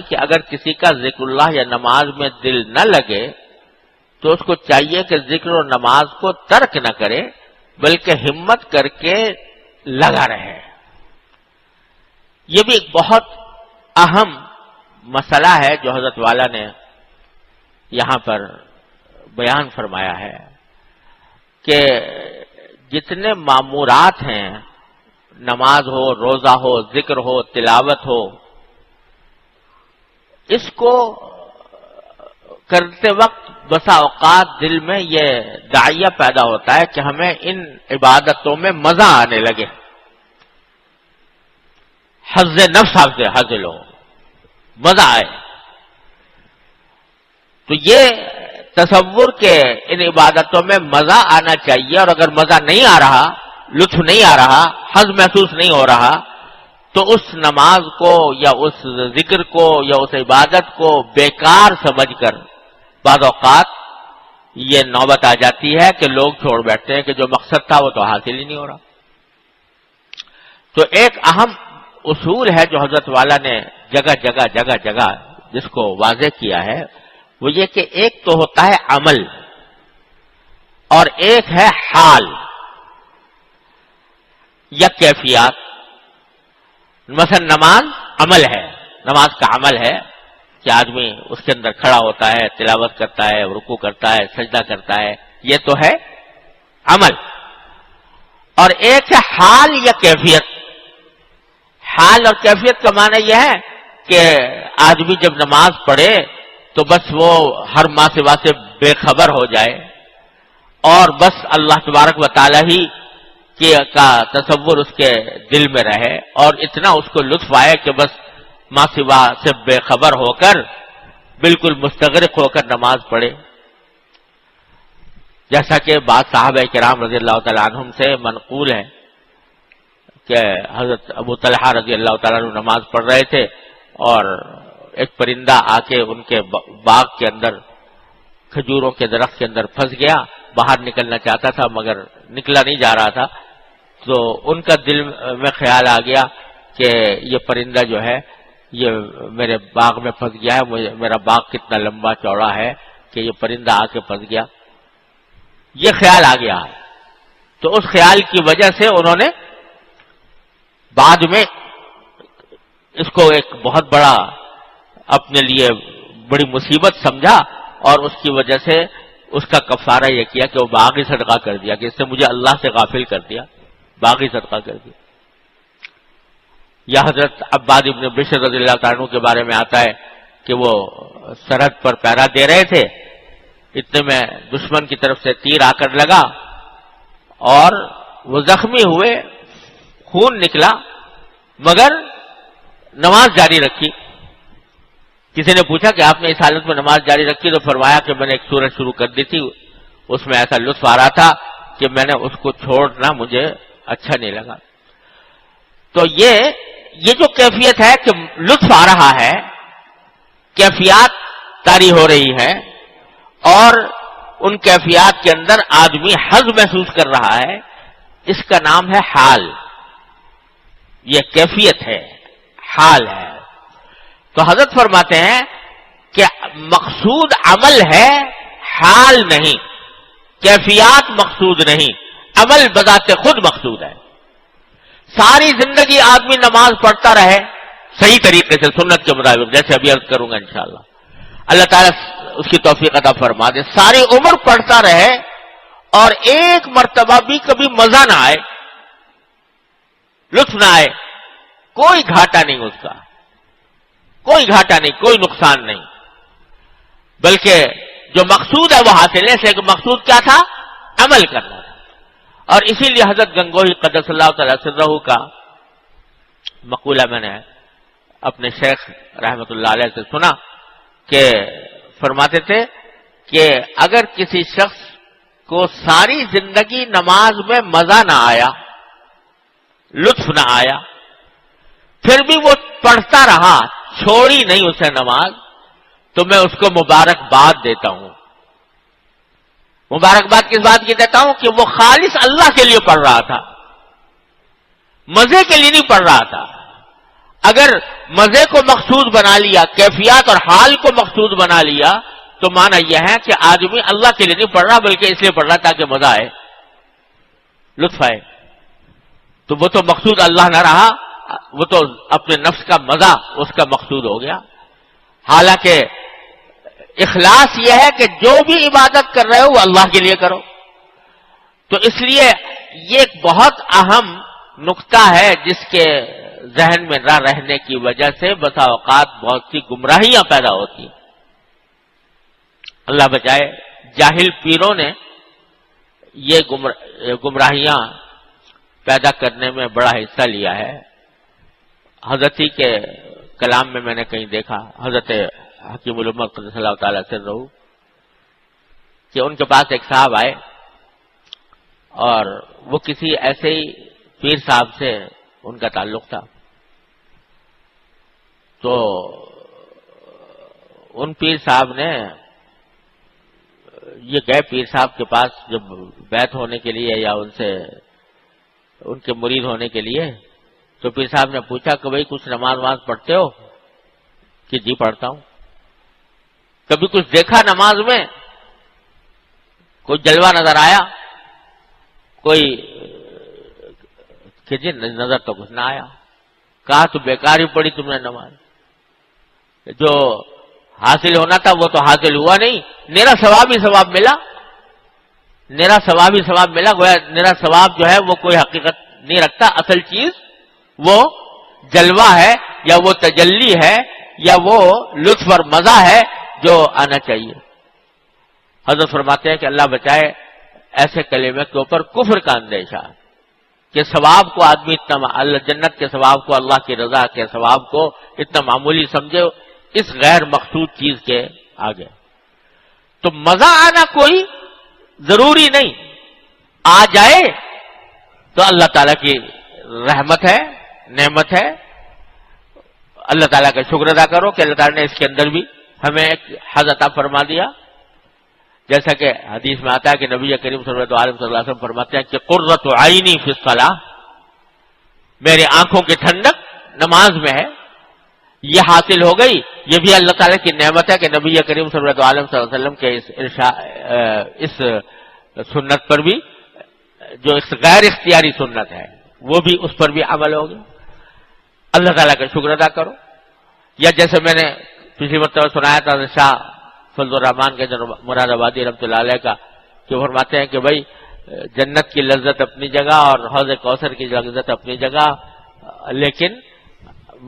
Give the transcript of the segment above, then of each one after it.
کہ اگر کسی کا ذکر اللہ یا نماز میں دل نہ لگے تو اس کو چاہیے کہ ذکر و نماز کو ترک نہ کرے بلکہ ہمت کر کے لگا رہے. یہ بھی ایک بہت اہم مسئلہ ہے جو حضرت والا نے یہاں پر بیان فرمایا ہے کہ جتنے معمورات ہیں، نماز ہو، روزہ ہو، ذکر ہو، تلاوت ہو، اس کو کرتے وقت بسا اوقات دل میں یہ داعیہ پیدا ہوتا ہے کہ ہمیں ان عبادتوں میں مزہ آنے لگے، حظ نفس سے حاصل ہو، مزہ آئے. تو یہ تصور کے ان عبادتوں میں مزہ آنا چاہیے، اور اگر مزہ نہیں آ رہا، لطف نہیں آ رہا، حظ محسوس نہیں ہو رہا، تو اس نماز کو یا اس ذکر کو یا اس عبادت کو بیکار سمجھ کر بعض اوقات یہ نوبت آ جاتی ہے کہ لوگ چھوڑ بیٹھتے ہیں کہ جو مقصد تھا وہ تو حاصل ہی نہیں ہو رہا. تو ایک اہم اصول ہے جو حضرت والا نے جگہ جگہ جگہ جگہ جس کو واضح کیا ہے، وہ یہ کہ ایک تو ہوتا ہے عمل اور ایک ہے حال یا کیفیات. مثلا نماز عمل ہے، نماز کا عمل ہے کہ آدمی اس کے اندر کھڑا ہوتا ہے، تلاوت کرتا ہے، رکوع کرتا ہے، سجدہ کرتا ہے، یہ تو ہے عمل. اور ایک ہے حال یا کیفیت. حال اور کیفیت کا معنی یہ ہے کہ آدمی جب نماز پڑھے تو بس وہ ہر ماں سوا سے بے خبر ہو جائے اور بس اللہ تبارک و تعالی ہی کا تصور اس کے دل میں رہے، اور اتنا اس کو لطف آئے کہ بس ماں سوا سے بے خبر ہو کر بالکل مستغرق ہو کر نماز پڑھے. جیسا کہ بعض صحابہ کرام رضی اللہ تعالیٰ عنہم سے منقول ہے کہ حضرت ابو طلحہ رضی اللہ تعالیٰ عنہ نماز پڑھ رہے تھے اور ایک پرندہ آ کے ان کے باغ کے اندر کھجوروں کے درخت کے اندر پھنس گیا. باہر نکلنا چاہتا تھا مگر نکلا نہیں جا رہا تھا. تو ان کا دل میں خیال آ گیا کہ یہ پرندہ جو ہے یہ میرے باغ میں پھنس گیا ہے، میرا باغ کتنا لمبا چوڑا ہے کہ یہ پرندہ آ کے پھنس گیا. یہ خیال آ گیا. تو اس خیال کی وجہ سے انہوں نے بعد میں اس کو ایک بہت بڑا اپنے لیے بڑی مصیبت سمجھا، اور اس کی وجہ سے اس کا کفارہ یہ کیا کہ وہ باغی صدقہ کر دیا کہ اس نے مجھے اللہ سے غافل کر دیا، باغی صدقہ کر دیا. یا حضرت عباد ابن بشر رضی اللہ تعالیٰ عنہ کے بارے میں آتا ہے کہ وہ سرحد پر پہرا دے رہے تھے، اتنے میں دشمن کی طرف سے تیر آ کر لگا اور وہ زخمی ہوئے، خون نکلا، مگر نماز جاری رکھی. کسی نے پوچھا کہ آپ نے اس حالت میں نماز جاری رکھی؟ تو فرمایا کہ میں نے ایک سورت شروع کر دی تھی، اس میں ایسا لطف آ رہا تھا کہ میں نے اس کو چھوڑنا مجھے اچھا نہیں لگا. تو یہ جو کیفیت ہے کہ لطف آ رہا ہے، کیفیات طاری ہو رہی ہے، اور ان کیفیات کے اندر آدمی حظ محسوس کر رہا ہے، اس کا نام ہے حال. یہ کیفیت ہے، حال ہے. تو حضرت فرماتے ہیں کہ مقصود عمل ہے، حال نہیں، کیفیات مقصود نہیں، عمل بذات خود مقصود ہے. ساری زندگی آدمی نماز پڑھتا رہے صحیح طریقے سے سنت کے مطابق، جیسے ابھی عرض کروں گا انشاءاللہ، اللہ تعالیٰ اس کی توفیق عطا فرما دے. ساری عمر پڑھتا رہے اور ایک مرتبہ بھی کبھی مزہ نہ آئے، لطف نہ آئے، کوئی گھاٹا نہیں اس کا، کوئی گھاٹا نہیں، کوئی نقصان نہیں، بلکہ جو مقصود ہے وہ حاصل ہے. لیکن مقصود کیا تھا؟ عمل کرنا. اور اسی لیے حضرت گنگوہی قدس اللہ تعالی سرہ کا مقولہ میں نے اپنے شیخ رحمت اللہ علیہ سے سنا کہ فرماتے تھے کہ اگر کسی شخص کو ساری زندگی نماز میں مزہ نہ آیا، لطف نہ آیا، پھر بھی وہ پڑھتا رہا، چھوڑی نہیں اسے نماز، تو میں اس کو مبارکباد دیتا ہوں. مبارکباد کس بات کی دیتا ہوں؟ کہ وہ خالص اللہ کے لیے پڑھ رہا تھا، مزے کے لیے نہیں پڑھ رہا تھا، اگر مزے کو مقصود بنا لیا، کیفیات اور حال کو مقصود بنا لیا، تو معنی یہ ہے کہ آدمی اللہ کے لیے نہیں پڑھ رہا بلکہ اس لیے پڑھ رہا تاکہ مزہ آئے، لطف آئے، تو وہ تو مقصود اللہ نہ رہا، وہ تو اپنے نفس کا مزہ اس کا مقصود ہو گیا۔ حالانکہ اخلاص یہ ہے کہ جو بھی عبادت کر رہے ہو وہ اللہ کے لیے کرو۔ تو اس لیے یہ ایک بہت اہم نقطہ ہے جس کے ذہن میں نہ رہنے کی وجہ سے بسا اوقات بہت سی گمراہیاں پیدا ہوتی ہیں۔ اللہ بچائے، جاہل پیروں نے یہ گمراہیاں پیدا کرنے میں بڑا حصہ لیا ہے۔ حضرت ہی کے کلام میں نے کہیں دیکھا، حضرت حکیم الامت قدس اللہ تعالیٰ سے رہو، کہ ان کے پاس ایک صاحب آئے اور وہ کسی ایسے ہی پیر صاحب سے ان کا تعلق تھا، تو ان پیر صاحب نے یہ گئے پیر صاحب کے پاس جب بیعت ہونے کے لیے یا ان کے مرید ہونے کے لیے، تو پیر صاحب نے پوچھا کہ بھئی کچھ نماز پڑھتے ہو؟ کہ جی پڑھتا ہوں۔ کبھی کچھ دیکھا نماز میں؟ کوئی جلوہ نظر آیا؟ کوئی کہ جی نظر تو کچھ نہ آیا۔ کہا تو بیکار ہی پڑی تم نے نماز، جو حاصل ہونا تھا وہ تو حاصل ہوا نہیں، میرا ثواب ہی ثواب ملا، میرا ثواب ہی ثواب ملا۔ گویا میرا ثواب جو ہے وہ کوئی حقیقت نہیں رکھتا، اصل چیز وہ جلوہ ہے یا وہ تجلی ہے یا وہ لطف اور مزہ ہے جو آنا چاہیے۔ حضرت فرماتے ہیں کہ اللہ بچائے ایسے کلمے کے اوپر کفر کا اندیشہ، کہ ثواب کو آدمی اتنا، اللہ جنت کے ثواب کو، اللہ کی رضا کے ثواب کو اتنا معمولی سمجھے اس غیر مقصود چیز کے آگے۔ تو مزہ آنا کوئی ضروری نہیں، آ جائے تو اللہ تعالیٰ کی رحمت ہے، نعمت ہے، اللہ تعالیٰ کا شکر ادا کرو کہ اللہ تعالیٰ نے اس کے اندر بھی ہمیں ایک حظ عطا فرما دیا۔ جیسا کہ حدیث میں آتا ہے کہ نبی کریم صلی اللہ علیہ وسلم فرماتے ہیں کہ قرۃ عینی فی الصلاۃ، میری آنکھوں کی ٹھنڈک نماز میں ہے۔ یہ حاصل ہو گئی، یہ بھی اللہ تعالیٰ کی نعمت ہے کہ نبی کریم صلی اللہ علیہ وسلم کے اس سنت پر بھی، جو اس غیر اختیاری سنت ہے، وہ بھی اس پر بھی عمل ہوگا۔ اللہ تعالیٰ کا شکر ادا کرو۔ یا جیسے میں نے پچھلی مرتبہ سنایا تھا شاہ فضل الرحمان کے مراد آبادی رحمۃ اللہ علیہ کا، جو فرماتے ہیں کہ بھائی جنت کی لذت اپنی جگہ اور حوض کوثر کی لذت اپنی جگہ، لیکن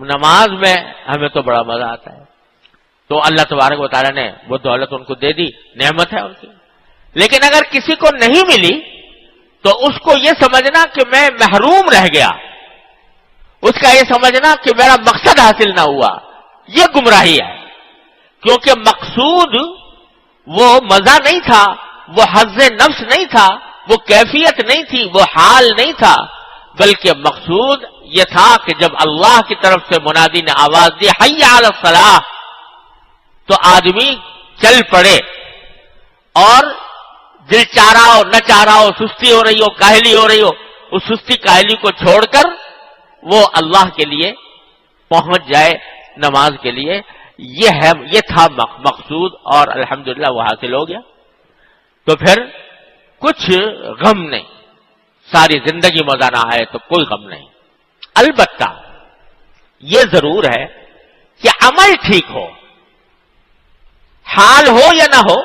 نماز میں ہمیں تو بڑا مزہ آتا ہے۔ تو اللہ تبارک و تعالیٰ نے وہ دولت ان کو دے دی، نعمت ہے ان کی۔ لیکن اگر کسی کو نہیں ملی تو اس کو یہ سمجھنا کہ میں محروم رہ گیا، اس کا یہ سمجھنا کہ میرا مقصد حاصل نہ ہوا، یہ گمراہی ہے۔ کیونکہ مقصود وہ مزہ نہیں تھا، وہ حظ نفس نہیں تھا، وہ کیفیت نہیں تھی، وہ حال نہیں تھا، بلکہ مقصود یہ تھا کہ جب اللہ کی طرف سے منادی نے آواز دی حی علی الصلاۃ، تو آدمی چل پڑے، اور دل چاہ رہا ہو نہ چاہ رہا ہو، سستی ہو رہی ہو کاہلی ہو رہی ہو، اس سستی کاہلی کو چھوڑ کر وہ اللہ کے لیے پہنچ جائے نماز کے لیے۔ یہ تھا مقصود، اور الحمدللہ وہ حاصل ہو گیا۔ تو پھر کچھ غم نہیں، ساری زندگی مزہ نہ آئے تو کوئی غم نہیں۔ البتہ یہ ضرور ہے کہ عمل ٹھیک ہو، حال ہو یا نہ ہو،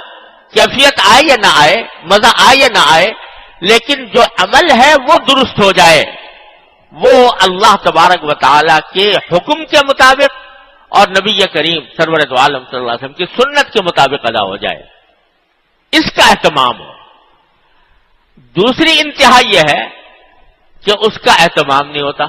کیفیت آئے یا نہ آئے، مزہ آئے یا نہ آئے، لیکن جو عمل ہے وہ درست ہو جائے، وہ اللہ تبارک و تعالی کے حکم کے مطابق اور نبی کریم سرور دو عالم صلی اللہ علیہ وسلم کی سنت کے مطابق ادا ہو جائے، اس کا اہتمام ہو۔ دوسری انتہا یہ ہے کہ اس کا اہتمام نہیں ہوتا۔